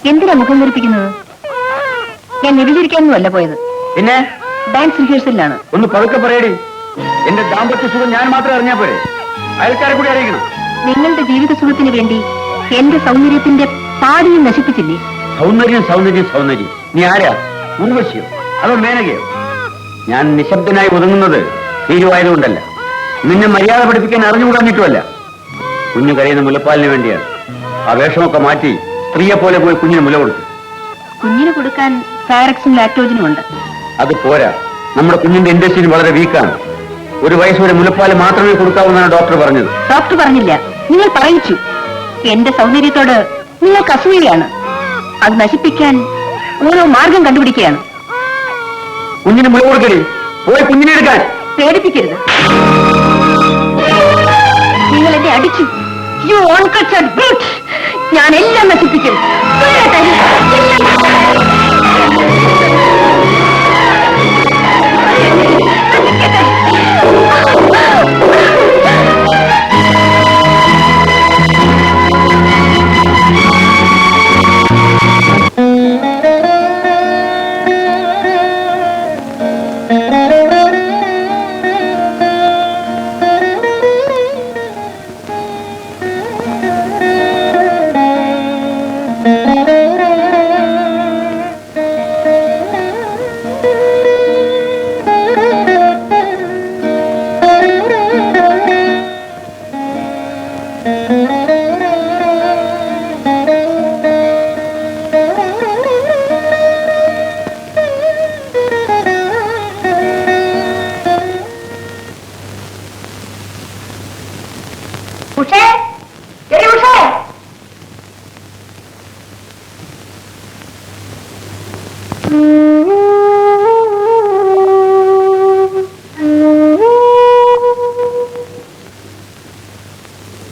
എന്തിനാ മുഖം ധരിപ്പിക്കുന്നത്? ഞാൻ വ്യഭിചരിക്കാനൊന്നുമല്ല പോയത്. പിന്നെ ഡാൻസ് റിഹേഴ്സലിലാണ്. ഒന്ന് പതുക്കെ പറയടി. എന്റെ ദാമ്പത്യ സുഖം ഞാൻ മാത്രം അറിഞ്ഞാ പോരെ? അയൽക്കാരെ കൂടി അറിയിക്കണം. നിങ്ങളുടെ ജീവിത സുഖത്തിന് വേണ്ടി എന്റെ സൗന്ദര്യത്തിന്റെ പാടിയും നശിപ്പിച്ചില്ലേ? സൗന്ദര്യം സൗന്ദര്യം സൗന്ദര്യം. നീ ആരാ? ഉർവശിയോ അതോ മേനകയോ? ഞാൻ നിശബ്ദനായി ഒതുങ്ങുന്നത് തീരുവായതുകൊണ്ടല്ല, നിന്നെ മര്യാദ പഠിപ്പിക്കാൻ അറിഞ്ഞുകൂടാഞ്ഞിട്ടുമല്ല. കുഞ്ഞു കരയുന്ന മുലപ്പാലിന് വേണ്ടിയാണ്. ആ വേഷമൊക്കെ മാറ്റി സ്ത്രീയെ പോലെ പോയി കുഞ്ഞിന് മുല കൊടുത്തു. കുഞ്ഞിന് കൊടുക്കാൻ ഫാരക്സും ലാക്ടോജനും ഉണ്ട്. അത് പോരാ. നമ്മുടെ കുഞ്ഞിന്റെ ഇൻഡസ്ട്രി വളരെ വീക്കാണ്. 1 വയസ്സ് വരെ മുലപ്പാല് മാത്രമേ കൊടുക്കാവൂന്നാണ് ഡോക്ടർ പറഞ്ഞത്. ഡോക്ടർ പറഞ്ഞില്ല, നിങ്ങൾ പറയിച്ചു. എന്റെ സൗന്ദര്യത്തോട് നിങ്ങൾക്ക് അസൂയയാണ്. അത് നശിപ്പിക്കാൻ ഓരോ മാർഗം കണ്ടുപിടിക്കുകയാണ്. കുഞ്ഞിന് മുല കൊടുക്കരുത്. പോയി കുഞ്ഞിനെ എടുക്കാൻ. പേടിപ്പിക്കരുത്. നിങ്ങൾ എന്നെ അടിച്ചു. You uncultured brute. ഞാൻ എല്ലാം നശിപ്പിക്കും.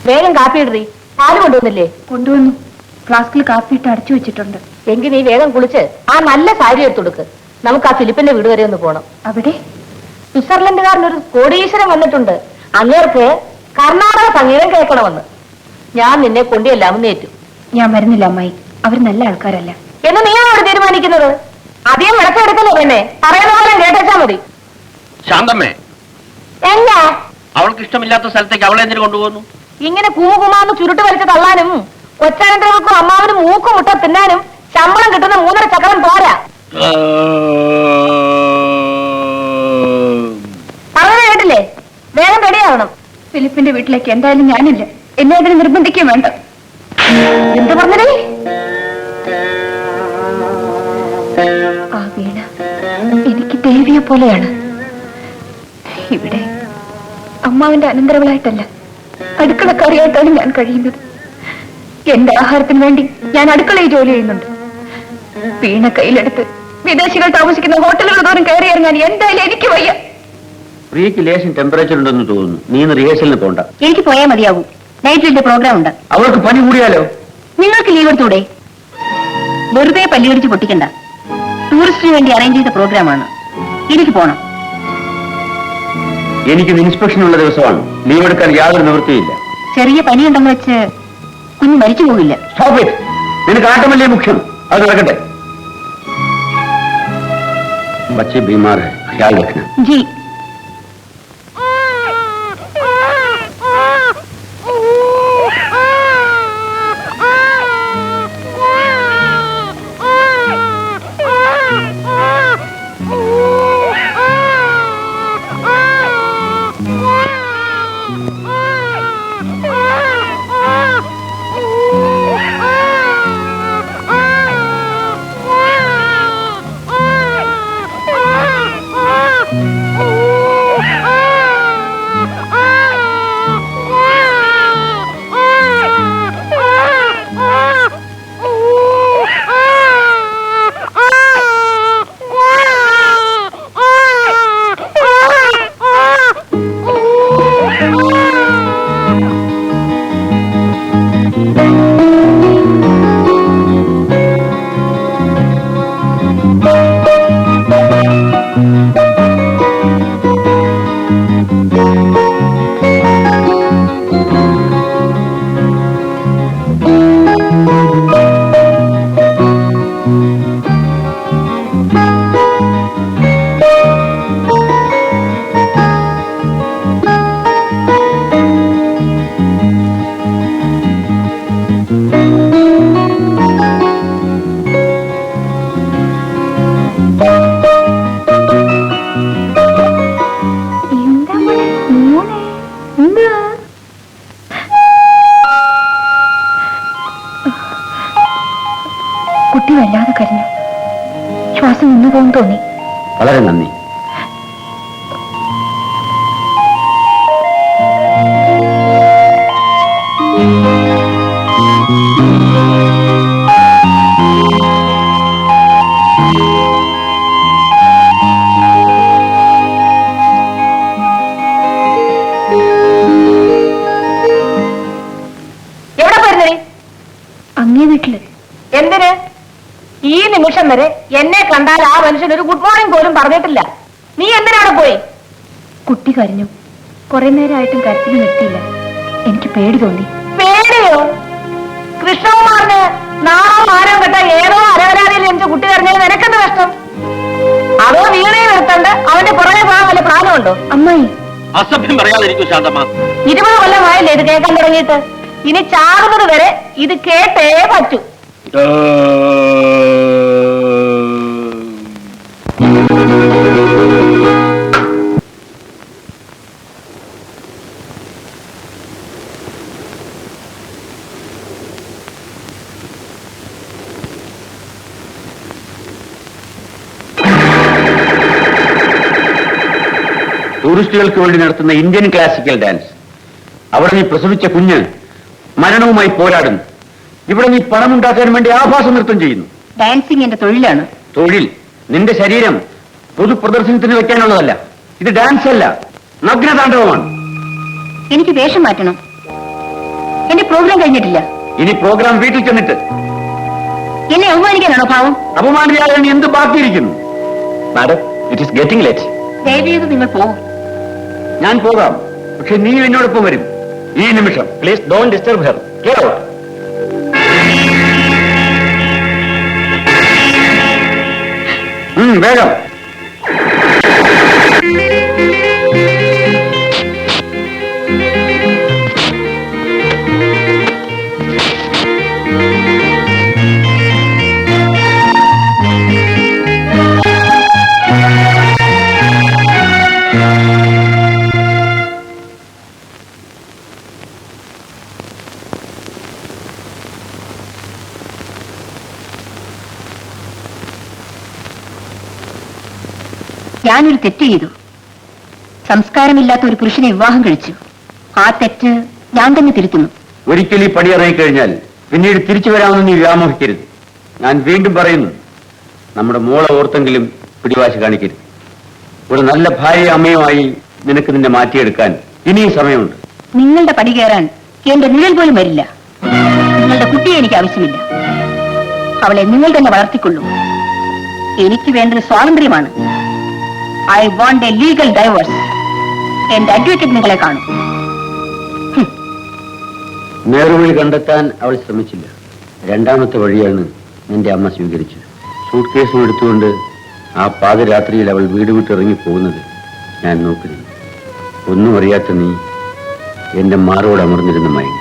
വേഗം കാപ്പി ഇടറി. പാല് കൊണ്ടുവന്നില്ലേ? കൊണ്ടുവന്നു. ഫ്ലാസ്കിൽ കാപ്പി ഇട്ട് അടച്ചു വെച്ചിട്ടുണ്ട്. എങ്കിൽ നീ വേഗം കുളിച്ച് ആ നല്ല സാരി എടുത്തുകൊടുക്ക്. നമുക്ക് ആ ഫിലിപ്പിന്റെ വീട് വരെ ഒന്ന് പോണം. അവിടെ സ്വിറ്റ്സർലൻഡുകാരനൊരു കോടീശ്വരൻ വന്നിട്ടുണ്ട്. അങ്ങേർക്ക് കർണാടക സംഗീതം കേൾക്കണമെന്ന്. ഞാൻ നിന്നെ കൊണ്ടുചെല്ലാമെന്ന് ഏറ്റു. ഞാൻ വരുന്നില്ല അമ്മായി, അവർ നല്ല ആൾക്കാരല്ല എന്ന് നീയാണോ തീരുമാനിക്കുന്നത്? അധികം വിളക്കെടുക്കല്ലോ പിന്നെ. പറയുന്ന പോലെ കേട്ടാ മതി. ശാന്തമ്മേ, എന്നാ അവൾക്ക് ഇഷ്ടമില്ലാത്ത സ്ഥലത്തേക്ക് അവളെ എന്തിനു കൊണ്ടുപോകുന്നു? ഇങ്ങനെ കൂമുകുമാന്ന് ചുരുട്ട് വലിച്ച് തള്ളാനും കൊച്ചാനന്തരവർക്കും അമ്മാവനും മൂക്കുമുട്ട തിന്നാനും ശമ്പളം കിട്ടുന്ന 3.5 ചക്രം പോരാ. പറഞ്ഞു കേട്ടില്ലേ? വേഗം റെഡിയാവണം. ഫിലിപ്പിന്റെ വീട്ടിലേക്ക് എന്തായാലും ഞാനില്ല. എന്നെ അതിന് നിർബന്ധിക്കുകയും വേണ്ട. എന്ത് പറഞ്ഞേ? ആ വീണ എനിക്ക് ദേവിയെ പോലെയാണ്. ഇവിടെ അമ്മാവിന്റെ അനന്തരവളായിട്ടല്ല, അടുക്കളക്കാരിയായിട്ടാണ് ഞാൻ കഴിയുന്നത്. എന്റെ ആഹാരത്തിന് വേണ്ടി ഞാൻ അടുക്കളയിൽ ജോലി ചെയ്യുന്നുണ്ട്. വീണ കയ്യിലെടുത്ത് വിദേശികൾ താമസിക്കുന്ന ഹോട്ടലുകൾ തോറും കയറി ഇറങ്ങാൻ എന്തായാലും എനിക്ക് വയ്യ. പ്രിയക്ക് ലേശം ടെമ്പറേച്ചർ ഉണ്ടെന്ന് തോന്നുന്നു. നീ ഇന്ന് റിഹേഴ്സലിന് പോണ്ട. എനിക്ക് പോയാൽ മതിയാവും. നൈറ്റിന്റെ പ്രോഗ്രാം ഉണ്ട്. അവൾക്ക് പനി കൂടിയാലോ? നിങ്ങൾക്ക് ലീവ് എടുത്തൂടെ? വെറുതെ പല്ലുകടിച്ച് പൊട്ടിക്കണ്ട. ടൂറിസ്റ്റിന് വേണ്ടി അറേഞ്ച് ചെയ്ത പ്രോഗ്രാമാണ്. എനിക്ക് പോണം. എനിക്കിന്ന് ഇൻസ്പെക്ഷൻ ഉള്ള ദിവസമാണ്. ലീവ് എടുക്കാൻ യാതൊരു നിവൃത്തിയില്ല. ചെറിയ പനിയുണ്ടെന്ന് വെച്ച് കുഞ്ഞ് മരിച്ചു പോകില്ല. Stop it. നിനക്ക് ആട്ടമല്ലേ മുഖ്യം? അത് നടക്കട്ടെ. ബच्चे बीमार है, ख्याल रखना जी. കുട്ടി വല്ലാതെ കരഞ്ഞു. ശ്വാസം നിന്നു പോകും തോന്നി. വളരെ നന്ദി. എവിടെ പോയിരുന്നേ? അങ്ങേ വീട്ടില്. എന്തിന്? ഈ നിമിഷം വരെ എന്നെ കണ്ടാൽ ആ മനുഷ്യൻ ഒരു ഗുഡ് മോർണിംഗ് പോലും പറഞ്ഞിട്ടില്ല. നീ എന്തിനാണ് പോയി? കുട്ടി കരഞ്ഞു. കുറെ നേരമായിട്ടും കരച്ചിൽ നിർത്തിയില്ല. എനിക്ക് പേടി തോന്നി. പേടിയോ? കൃഷ്ണകുമാറിന് നാളോ ആരോ കേട്ട ഏതോ അരവരാതിയിൽ എനിക്ക് കുട്ടി കരഞ്ഞത് നിനക്കെന്ത് കഷ്ടം? അതോ വീണയെ നിർത്തണ്ട് അവന്റെ പുറകെ പോകാൻ വല്ല പ്രാണമുണ്ടോ? അമ്മായി അസഭ്യം പറയാതിരിക്കൂ ശാന്തമ്മ. 20 കൊല്ലമായില്ലേ ഇത് കേൾക്കാൻ തുടങ്ങിയിട്ട്. ഇനി ചാകുന്നത് വരെ ഇത് കേട്ടേ പറ്റൂ. ടൂറിസ്റ്റുകൾക്ക് വേണ്ടി നടത്തുന്ന ഇന്ത്യൻ ക്ലാസിക്കൽ ഡാൻസ്. അവിടെ നീ പ്രസവിച്ച കുഞ്ഞ് മരണവുമായി പോരാടുന്നു. ഇവിടെ നീ പണമുണ്ടാക്കാൻ വേണ്ടി ആഭാസ നൃത്തം ചെയ്യുന്നു. ഡാൻസിങ് എന്റെ തൊഴിലാണ്. തൊഴിൽ? നിന്റെ ശരീരം പൊതുപ്രദർശനത്തിന് വെക്കാനുള്ളതല്ല. ഇത് ഡാൻസ് അല്ല, നഗ്നതാണ്ഡവമാണ്. എനിക്ക് വേഷം മാറ്റണം. എന്റെ പ്രോഗ്രാം കഴിഞ്ഞിട്ടില്ല. ഇനി പ്രോഗ്രാം വീട്ടിൽ ചെന്നിട്ട്. എന്നെ അപമാനിക്കാനാണോ ഭാവം? അപമാനിയാകാൻ എന്ത് ബാക്കിയിരിക്കുന്നു? Madam, it is getting late. ദയവേത് നിങ്ങൾ പോകും. ഞാൻ പോകാം, പക്ഷെ നീ എന്നോടൊപ്പം വരും. ഈ നിമിഷം. Please don't disturb her. Get out. വേഗം. ഞാനൊരു തെറ്റ് ചെയ്തു. സംസ്കാരമില്ലാത്ത ഒരു പുരുഷനെ വിവാഹം കഴിച്ചു. ആ തെറ്റ് ഞാൻ തന്നെ തിരുത്തുന്നു. ഒരിക്കൽ ഈ പടിയിറങ്ങിക്കഴിഞ്ഞാൽ പിന്നീട് തിരിച്ചു വരാമെന്ന് നീ വ്യാമോഹിക്കരുത്. ഞാൻ വീണ്ടും പറയുന്നു, നമ്മുടെ മോളെ ഓർത്തെങ്കിലും പിടിവാശി കാണിക്കരുത്. ഒരു നല്ല ഭാര്യ അമ്മയുമായി നിനക്ക് നിന്നെ മാറ്റിയെടുക്കാൻ ഇനിയും സമയമുണ്ട്. നിങ്ങളുടെ പടി കയറാൻ എന്റെ നിഴൽ പോലും വരില്ല. നിങ്ങളുടെ കുട്ടിയെ എനിക്ക് ആവശ്യമില്ല. അവളെ നിങ്ങൾ തന്നെ വളർത്തിക്കൊള്ളൂ. എനിക്ക് വേണ്ടത് സ്വാതന്ത്ര്യമാണ്. I want a legal divorce. എന്റെ അഡ്വക്കേറ്റ് നിങ്ങളെ കാണും. നേർവഴി കണ്ടെത്താൻ അവൾ ശ്രമിച്ചില്ല. രണ്ടാമത്തെ വഴിയാണ് നിന്റെ അമ്മ സ്വീകരിച്ചത്. സൂട്ട് കേസും എടുത്തുകൊണ്ട് ആ പാതിരാത്രിയിൽ അവൾ വീട് വിട്ടിറങ്ങി പോകുന്നത് ഞാൻ നോക്കുന്നു. ഒന്നും അറിയാത്ത നീ എന്റെ മാറോട് അമർന്നിരുന്ന മയങ്ങി.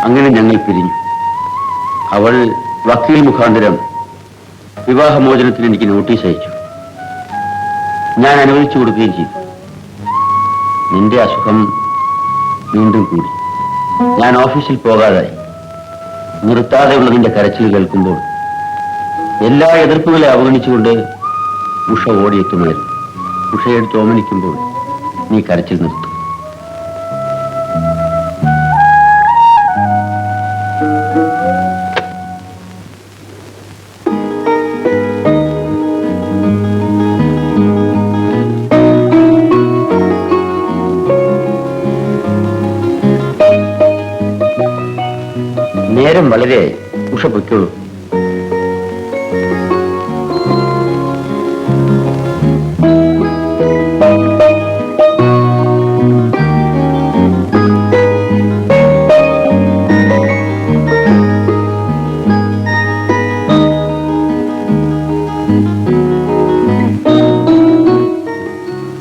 അങ്ങനെ ഞങ്ങൾ പിരിഞ്ഞു. അവൾ വക്കീൽ മുഖാന്തരം വിവാഹമോചനത്തിന് എനിക്ക് നോട്ടീസ് അയച്ചു. ഞാൻ അനുവദിച്ചു കൊടുക്കുകയും ചെയ്തു. നിന്റെ അസുഖം വീണ്ടും കൂടി. ഞാൻ ഓഫീസിൽ പോകാതായി. നിർത്താതെയുള്ള നിന്റെ കരച്ചിൽ കേൾക്കുമ്പോൾ എല്ലാ എതിർപ്പുകളെ അവഗണിച്ചുകൊണ്ട് ഉഷ ഓടിയെത്തുമായിരുന്നു. ഉഷയെടുത്ത് ഓമനിക്കുമ്പോൾ നീ കരച്ചിൽ നിർത്തും. നേരം വളരെ ഉഷ പൊയ്ക്കോളൂ.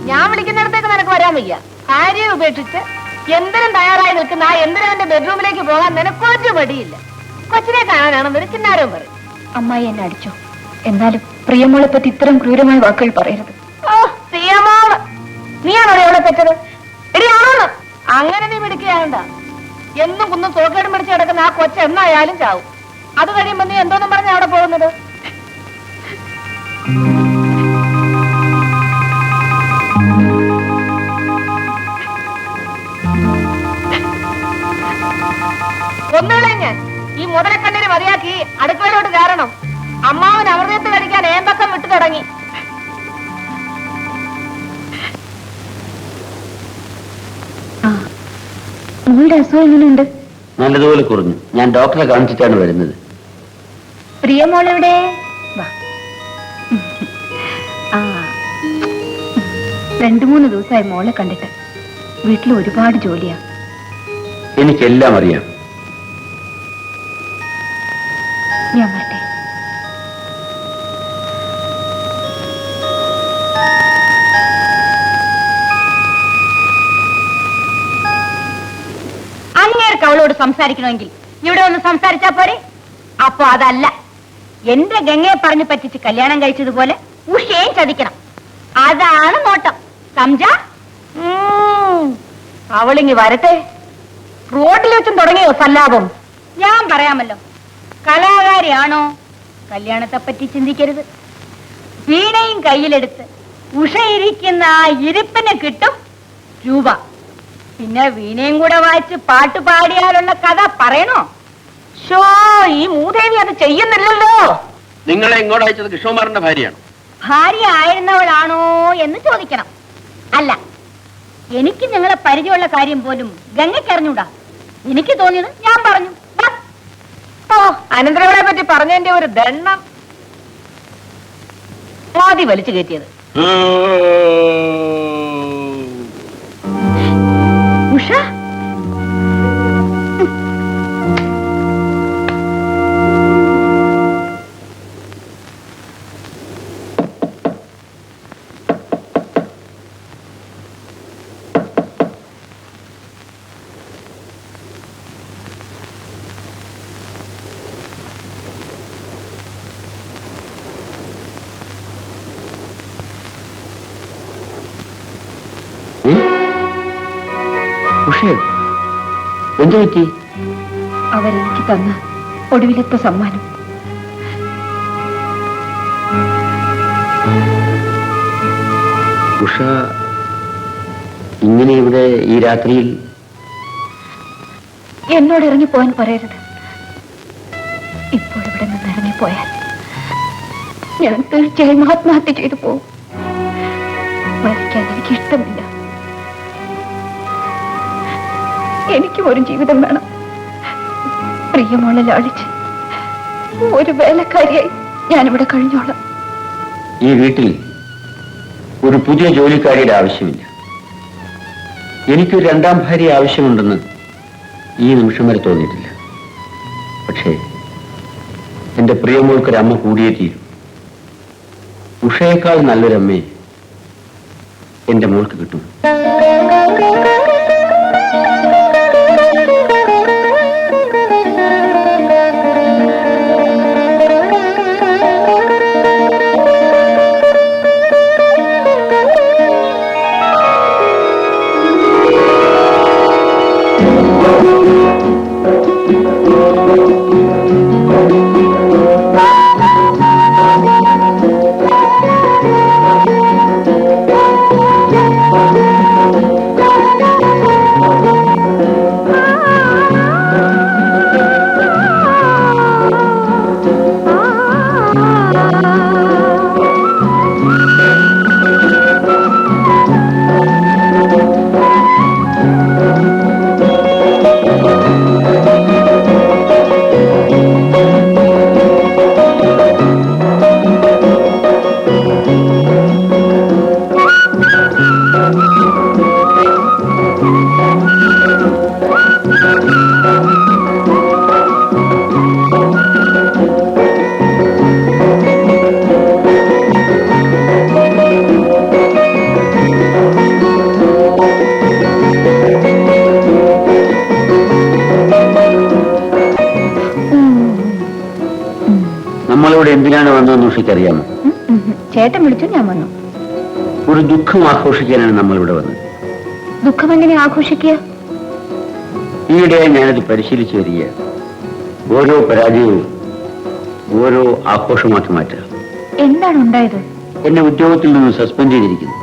ഞാൻ വിളിക്കുന്നിടത്തേക്ക് നിനക്ക് വരാൻ വയ്യ. ഭാര്യയെ ഉപേക്ഷിച്ച് എന്തിനും തയ്യാറായി നിൽക്കുന്ന ആ എന്തിനെ ബെഡ്റൂമിലേക്ക് പോകാൻ നിനക്കൊരു മടിയില്ല. കൊച്ചിനെ കാണാനാണെന്നൊരു കിന്നാരവും പറയും. അമ്മായി എന്നെ അടിച്ചോ? എന്നാലും പ്രിയമോളെ പറ്റി ഇത്തരം ക്രൂരമായ വാക്കുകൾ പറയരുത്. പ്രിയമോള് നീയാണോ അവളെ പറ്റത്? എടിയാണോന്ന് അങ്ങനെ നീ മിടുക്കിയാണ്ട. എന്നും കുന്നും തോക്കേടും പിടിച്ച് കിടക്കുന്ന ആ കൊച്ച എന്നായാലും ചാവും. അത് കഴിയുമ്പോ നീ എന്തോന്നും പറഞ്ഞ അവിടെ പോകുന്നത്? ഒന്നുകളെ ഞാൻ ഈ മുതലക്കണ്ണിന് മതിയാക്കി അടുക്കളയിലോട്ട് കയറണം. അമ്മാവൻ അമൃതത്ത് കഴിക്കാൻ ഏമ്പക്കം വിട്ടു തുടങ്ങി. മോളുടെ അസുഖം എങ്ങനെയുണ്ട്? നല്ലതുപോലെ കുറഞ്ഞു. ഞാൻ ഡോക്ടറെ കാണിച്ചിട്ടാണ് വരുന്നത്. പ്രിയമോളെവിടെ? 2-3 ദിവസമായി മോളെ കണ്ടിട്ട്. വീട്ടിൽ ഒരുപാട് ജോലിയാ. എനിക്കെല്ലാം അറിയാം. ഞാൻ വരട്ടെ. അങ്ങേർക്ക് അവളോട് സംസാരിക്കണമെങ്കിൽ ഇവിടെ ഒന്ന് സംസാരിച്ചാ പോരെ? അപ്പൊ അതല്ല, എന്റെ ഗംഗയെ പറഞ്ഞു പറ്റിച്ച് കല്യാണം കഴിച്ചതുപോലെ ഉഷയും ചതിക്കണം. അതാണ് നോട്ടം. സംജ അവളിങ്ങി വരട്ടെ. റോഡിൽ വെച്ചും തുടങ്ങിയോ സല്ലാപം? ഞാൻ പറയാമല്ലോ, കലാകാരിയാണോ? കല്യാണത്തെ പറ്റി ചിന്തിക്കരുത്. വീണയും കയ്യിലെടുത്ത് ഉഷയിരിക്കുന്ന ആ ഇരിപ്പിന് കിട്ടും രൂപ. പിന്നെ വീണയും കൂടെ വായിച്ച് പാട്ട് പാടിയാലുള്ള കഥ പറയണോ? ഷോ, ഈ മൂദേവി അത് ചെയ്യുന്നില്ലല്ലോ. നിങ്ങളെ ഇങ്ങോട്ട് അയച്ചത് കൃഷ്ണകുമാറിന്റെ ഭാര്യയാണ്. ഭാര്യ ആയിരുന്നവളാണോ എന്ന് ചോദിക്കണം. അല്ല, എനിക്ക് നിങ്ങളെ പരിചയമുള്ള കാര്യം പോലും ഗംഗയ്ക്ക് അറിഞ്ഞൂടാ. എനിക്ക് തോന്നിയത് ഞാൻ പറഞ്ഞു. ഓ, അനന്തരവളെ പറ്റി പറഞ്ഞതിന്റെ ഒരു ദണ്ണം. മോദി വലിച്ചു കയറ്റിയത്. ഉഷ, എന്തു പറ്റി? അവരെനിക്ക് തന്ന ഒടുവിലത്തെ സമ്മാനം. ഉഷ ഇങ്ങനെ ഇവിടെ ഈ രാത്രിയിൽ? എന്നോട് ഇറങ്ങിപ്പോവാൻ പറയരുത്. ഇപ്പോൾ ഇവിടെ നിന്ന് ഇറങ്ങിപ്പോയാൽ ഞാൻ തീർച്ചയായും ആത്മഹത്യ ചെയ്തു പോകും. മരിക്കാൻ എനിക്ക് ഇഷ്ടമില്ല. എനിക്കും ഒരു ജീവിതം വേണം. പ്രിയമോളെ ലാളിച്ച് ഒരു വേലക്കാരിയായി ഞാനിവിടെ കഴിഞ്ഞോളാം. ഈ വീട്ടിൽ ഒരു പുതിയ ജോലിക്കാരിയുടെ ആവശ്യമില്ല. എനിക്കൊരു രണ്ടാം ഭാര്യ ആവശ്യമുണ്ടെന്ന് ഈ നിമിഷം വരെ തോന്നിയിട്ടില്ല. പക്ഷേ എന്റെ പ്രിയമോൾക്കൊരമ്മ കൂടിയേ തീരും. ഉഷയേക്കാൾ നല്ലൊരമ്മയെ എന്റെ മോൾക്ക് കിട്ടും. നമ്മളിവിടെ എന്തിനാണ് വന്നതെന്ന് ഉഷയ്ക്കറിയാമോ? ചേട്ടൻ വിളിച്ചു, ഞാൻ വന്നു. ഒരു ദുഃഖം ആഘോഷിക്കാനാണ് നമ്മൾ ഇവിടെ വന്നത്. ദുഃഖം എങ്ങനെ ആഘോഷിക്കുക? ഈയിടെ ഞാനത് പരിശീലിച്ചു വരിക. ഓരോ പരാജയവും ഓരോ ആഘോഷമാക്കി മാറ്റുക. എന്താണ് ഉണ്ടായത്? എന്നെ ഉദ്യോഗത്തിൽ നിന്ന് സസ്പെൻഡ് ചെയ്തിരിക്കുന്നു,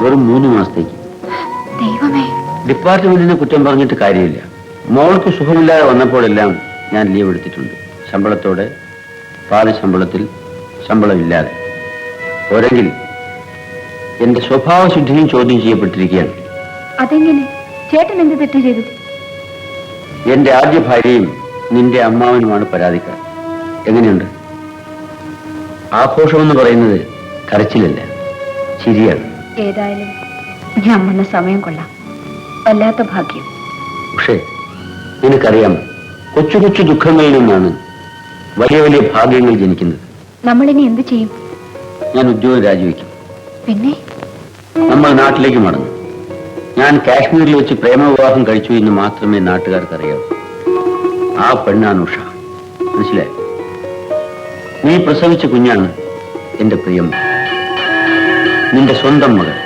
വെറും 3 മാസത്തേക്ക്. ദൈവമേ. ഡിപ്പാർട്ട്മെന്റിനെ കുറ്റം പറഞ്ഞിട്ട് കാര്യമില്ല. മോൾക്ക് സുഖമില്ലാതെ വന്നപ്പോഴെല്ലാം ഞാൻ ലീവ് എടുത്തിട്ടുണ്ട്. ശമ്പളത്തോടെ, പാതി ശമ്പളത്തിൽ, ശമ്പളമില്ലാതെ. പോരെങ്കിൽ എന്റെ സ്വഭാവശുദ്ധിയും ചോദ്യം ചെയ്യപ്പെട്ടിരിക്കുകയാണ്. അതെങ്ങനെ? ചേട്ടൻ എന്ത് തെറ്റ് ചെയ്തു? എന്റെ ആദ്യ ഭാര്യയും നിന്റെ അമ്മാവനുമാണ് പരാതിക്കാർ. എങ്ങനെയുണ്ട്? ആഘോഷമെന്ന് പറയുന്നത് കരച്ചിലല്ല, ചിരിയാണ്. ഏതായാലും ഞാൻ വന്ന സമയം കൊള്ളാം. വല്ലാത്ത ഭാഗ്യം. പക്ഷേ നിനക്കറിയാം, കൊച്ചു കൊച്ചു ദുഃഖങ്ങളിൽ നിന്നാണ് വലിയ വലിയ ഭാഗ്യങ്ങൾ ജനിക്കുന്നത്. നമ്മളിനി എന്ത് ചെയ്യും? ഞാൻ ഉദ്യോഗം രാജിവെക്കും. പിന്നെ നമ്മൾ നാട്ടിലേക്ക് മടങ്ങും. ഞാൻ കാശ്മീരിൽ വെച്ച് പ്രേമവിവാഹം കഴിച്ചു എന്ന് മാത്രമേ നാട്ടുകാർക്ക് അറിയാവൂ. ആ പെണ്ണാണ് ഉഷ. മനസ്സിലായി? നീ പ്രസവിച്ച കുഞ്ഞാണ് എന്റെ പ്രിയം, നിന്റെ സ്വന്തം മകൾ.